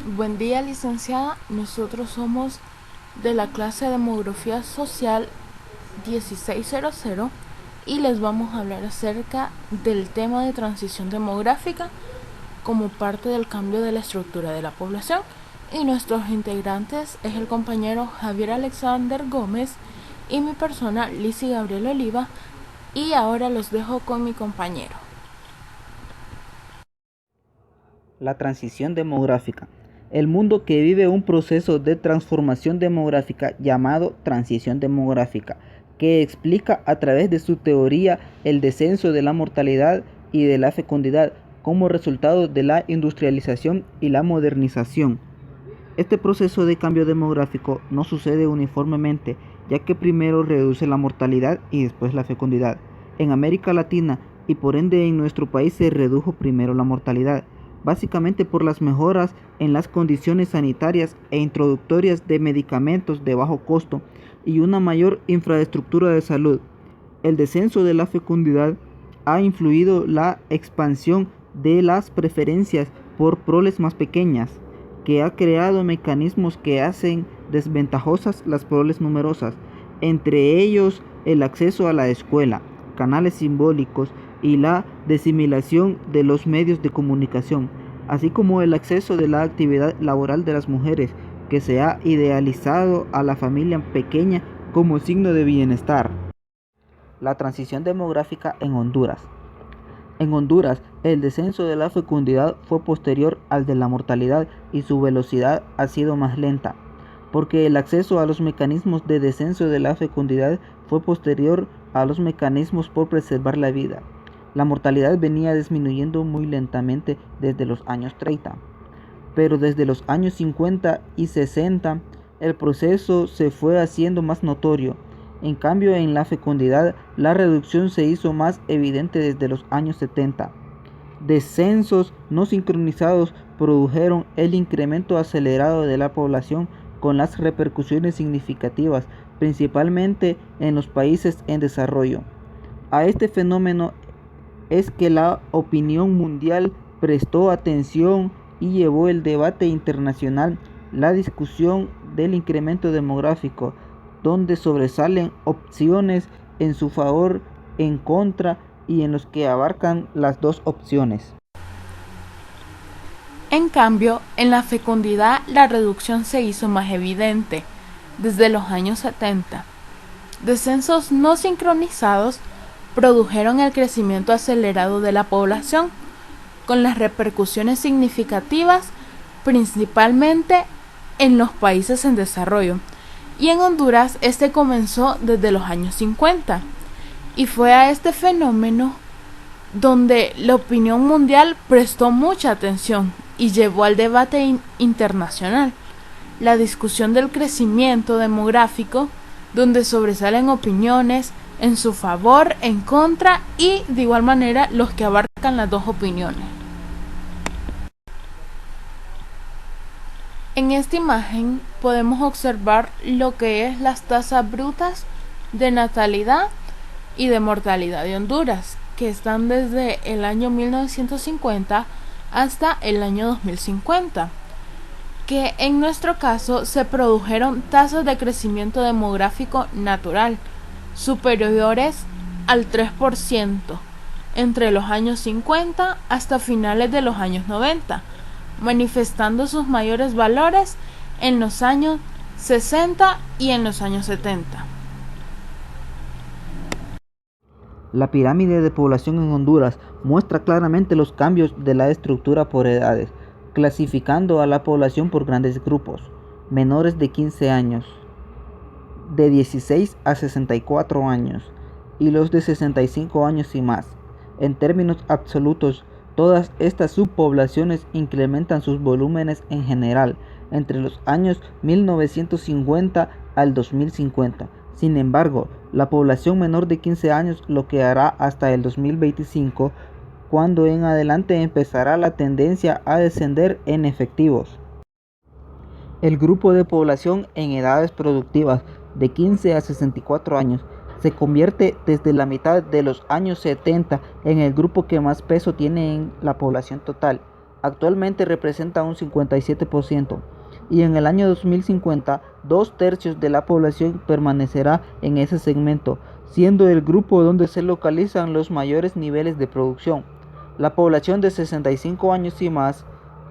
Buen día, licenciada. Nosotros somos de la clase de Demografía Social 1600 y les vamos a hablar acerca del tema de transición demográfica como parte del cambio de la estructura de la población. Y nuestros integrantes es el compañero Javier Alexander Gómez y mi persona, Lizzy Gabriel Oliva. Y ahora los dejo con mi compañero. La transición demográfica. El mundo que vive un proceso de transformación demográfica llamado transición demográfica, que explica a través de su teoría el descenso de la mortalidad y de la fecundidad como resultado de la industrialización y la modernización. Este proceso de cambio demográfico no sucede uniformemente, ya que primero reduce la mortalidad y después la fecundidad. En América Latina y por ende en nuestro país se redujo primero la mortalidad, básicamente por las mejoras en las condiciones sanitarias e introductorias de medicamentos de bajo costo y una mayor infraestructura de salud. El descenso de la fecundidad ha influido la expansión de las preferencias por proles más pequeñas, que ha creado mecanismos que hacen desventajosas las proles numerosas, entre ellos el acceso a la escuela, canales simbólicos y la disimilación de los medios de comunicación, así como el acceso de la actividad laboral de las mujeres, que se ha idealizado a la familia pequeña como signo de bienestar. La transición demográfica en Honduras. En Honduras, el descenso de la fecundidad fue posterior al de la mortalidad y su velocidad ha sido más lenta, porque el acceso a los mecanismos de descenso de la fecundidad fue posterior a los mecanismos por preservar la vida. La mortalidad venía disminuyendo muy lentamente desde los años 30, pero desde los años 50 y 60 el proceso se fue haciendo más notorio. En cambio, en la fecundidad, la reducción se hizo más evidente desde los años 70. Descensos no sincronizados produjeron el incremento acelerado de la población con las repercusiones significativas, principalmente en los países en desarrollo. A este fenómeno es que la opinión mundial prestó atención y llevó el debate internacional, la discusión del incremento demográfico, donde sobresalen opciones en su favor, en contra y en los que abarcan las dos opciones. En cambio, en la fecundidad la reducción se hizo más evidente desde los años 70. Descensos no sincronizados produjeron el crecimiento acelerado de la población, con las repercusiones significativas principalmente en los países en desarrollo, y en Honduras este comenzó desde los años 50, y fue a este fenómeno donde la opinión mundial prestó mucha atención y llevó al debate internacional la discusión del crecimiento demográfico, donde sobresalen opiniones en su favor, en contra y de igual manera los que abarcan las dos opiniones. En esta imagen podemos observar lo que es las tasas brutas de natalidad y de mortalidad de Honduras, que están desde el año 1950 hasta el año 2050, que en nuestro caso se produjeron tasas de crecimiento demográfico natural superiores al 3% entre los años 50 hasta finales de los años 90, manifestando sus mayores valores en los años 60 y en los años 70. La pirámide de población en Honduras muestra claramente los cambios de la estructura por edades, clasificando a la población por grandes grupos: menores de 15 años, de 16 a 64 años y los de 65 años y más. En términos absolutos, todas estas subpoblaciones incrementan sus volúmenes en general entre los años 1950 al 2050. Sin embargo, la población menor de 15 años lo quedará hasta el 2025, cuando en adelante empezará la tendencia a descender en efectivos. El grupo de población en edades productivas de 15 a 64 años se convierte desde la mitad de los años 70 en el grupo que más peso tiene en la población total. Actualmente representa un 57%, y en el año 2050 2/3 de la población permanecerá en ese segmento, siendo el grupo donde se localizan los mayores niveles de producción. La población de 65 años y más,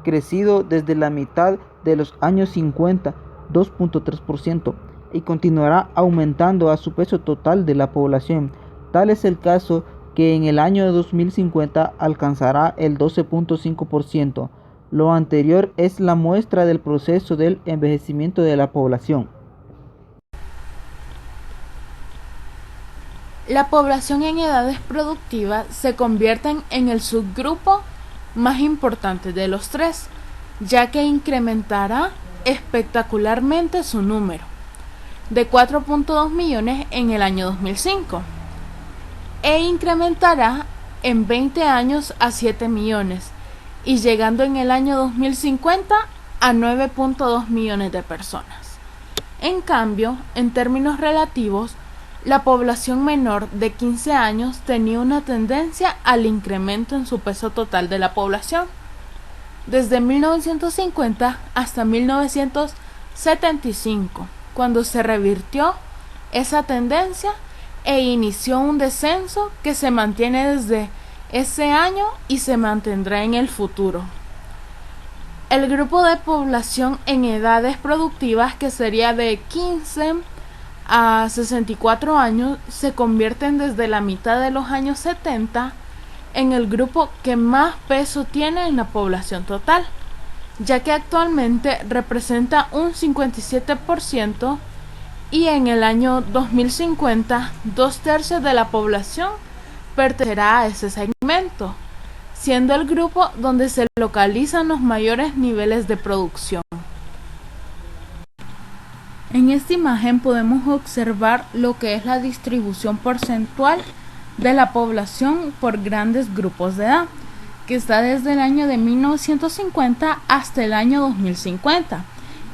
crecido desde la mitad de los años 50, 2.3%, y continuará aumentando a su peso total de la población. Tal es el caso que en el año 2050 alcanzará el 12.5%. Lo anterior es la muestra del proceso del envejecimiento de la población. La población en edades productivas se convierte en el subgrupo más importante de los tres, ya que incrementará espectacularmente su número, de 4.2 millones en el año 2005, e incrementará en 20 años a 7 millones, y llegando en el año 2050 a 9.2 millones de personas. En cambio, en términos relativos, la población menor de 15 años tenía una tendencia al incremento en su peso total de la población. Desde 1950 hasta 1975, cuando se revirtió esa tendencia e inició un descenso que se mantiene desde ese año y se mantendrá en el futuro. El grupo de población en edades productivas, que sería de 15 a 64 años, se convierten desde la mitad de los años 70 en el grupo que más peso tiene en la población total, ya que actualmente representa un 57%, y en el año 2050 2/3 de la población pertenecerá a ese segmento, siendo el grupo donde se localizan los mayores niveles de producción. En esta imagen podemos observar lo que es la distribución porcentual de la población por grandes grupos de edad, que está desde el año de 1950 hasta el año 2050,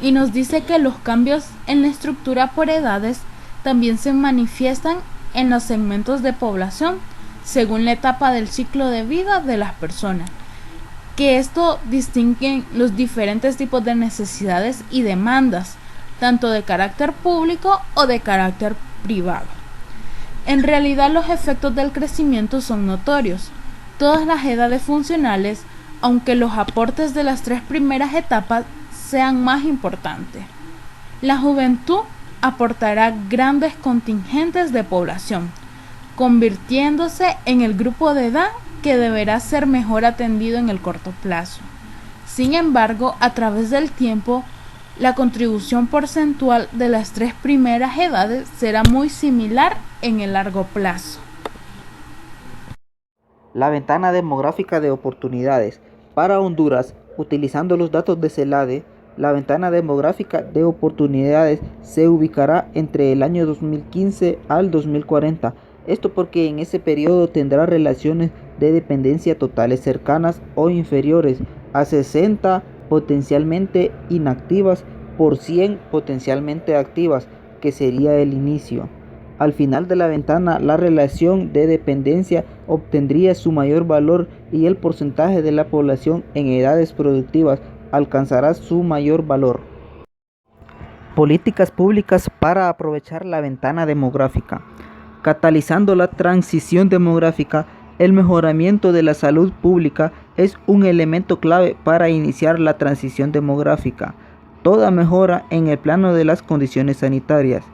y nos dice que los cambios en la estructura por edades también se manifiestan en los segmentos de población según la etapa del ciclo de vida de las personas, que esto distingue los diferentes tipos de necesidades y demandas, tanto de carácter público o de carácter privado. En realidad, los efectos del crecimiento son notorios. Todas las edades funcionales, aunque los aportes de las 3 primeras etapas sean más importantes. La juventud aportará grandes contingentes de población, convirtiéndose en el grupo de edad que deberá ser mejor atendido en el corto plazo. Sin embargo, a través del tiempo, la contribución porcentual de las 3 primeras edades será muy similar en el largo plazo. La ventana demográfica de oportunidades. Para Honduras, utilizando los datos de CELADE, la ventana demográfica de oportunidades se ubicará entre el año 2015 al 2040. Esto porque en ese periodo tendrá relaciones de dependencia totales cercanas o inferiores a 60 potencialmente inactivas por 100 potencialmente activas, que sería el inicio. Al final de la ventana, la relación de dependencia obtendría su mayor valor y el porcentaje de la población en edades productivas alcanzará su mayor valor. Políticas públicas para aprovechar la ventana demográfica. Catalizando la transición demográfica, el mejoramiento de la salud pública es un elemento clave para iniciar la transición demográfica. Toda mejora en el plano de las condiciones sanitarias,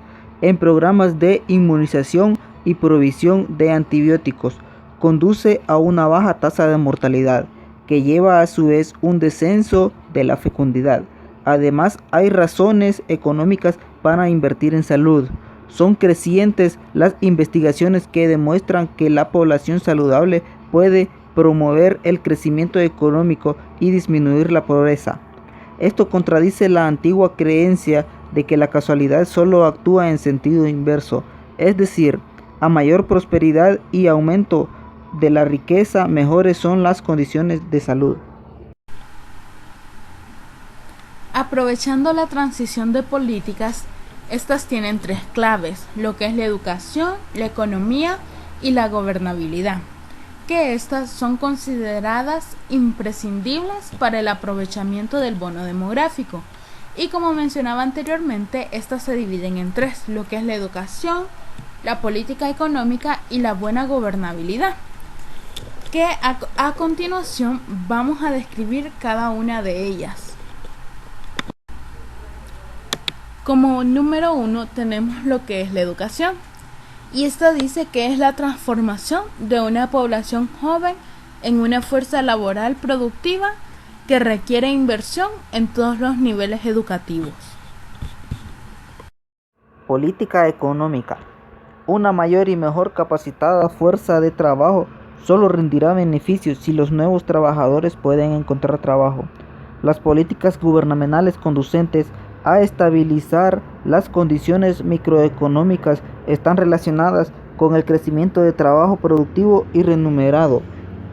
en programas de inmunización y provisión de antibióticos, conduce a una baja tasa de mortalidad, que lleva a su vez un descenso de la fecundidad. Además, hay razones económicas para invertir en salud. Son crecientes las investigaciones que demuestran que la población saludable puede promover el crecimiento económico y disminuir la pobreza. Esto contradice la antigua creencia de que la casualidad solo actúa en sentido inverso, es decir, a mayor prosperidad y aumento de la riqueza, mejores son las condiciones de salud. Aprovechando la transición de políticas, estas tienen 3 claves, lo que es la educación, la economía y la gobernabilidad. que estas son consideradas imprescindibles para el aprovechamiento del bono demográfico. Y como mencionaba anteriormente, estas se dividen en tres, lo que es la educación, la política económica y la buena gobernabilidad, que a continuación vamos a describir cada una de ellas. Como número 1 tenemos lo que es la educación, y esta dice que es la transformación de una población joven en una fuerza laboral productiva que requiere inversión en todos los niveles educativos. Política económica. Una mayor y mejor capacitada fuerza de trabajo solo rendirá beneficios si los nuevos trabajadores pueden encontrar trabajo. Las políticas gubernamentales conducentes a estabilizar las condiciones microeconómicas están relacionadas con el crecimiento de trabajo productivo y remunerado.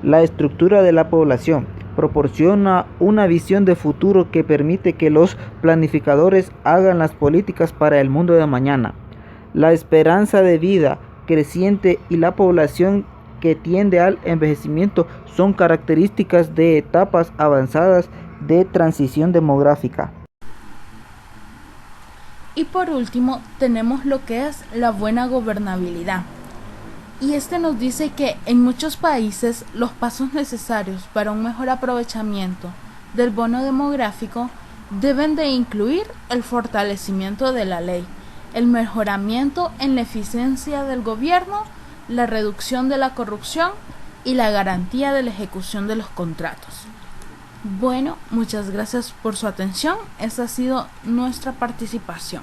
La estructura de la población proporciona una visión de futuro que permite que los planificadores hagan las políticas para el mundo de mañana. La esperanza de vida creciente y la población que tiende al envejecimiento son características de etapas avanzadas de transición demográfica. Y por último tenemos lo que es la buena gobernabilidad. Y este nos dice que en muchos países los pasos necesarios para un mejor aprovechamiento del bono demográfico deben de incluir el fortalecimiento de la ley, el mejoramiento en la eficiencia del gobierno, la reducción de la corrupción y la garantía de la ejecución de los contratos. Bueno, muchas gracias por su atención. Esa ha sido nuestra participación.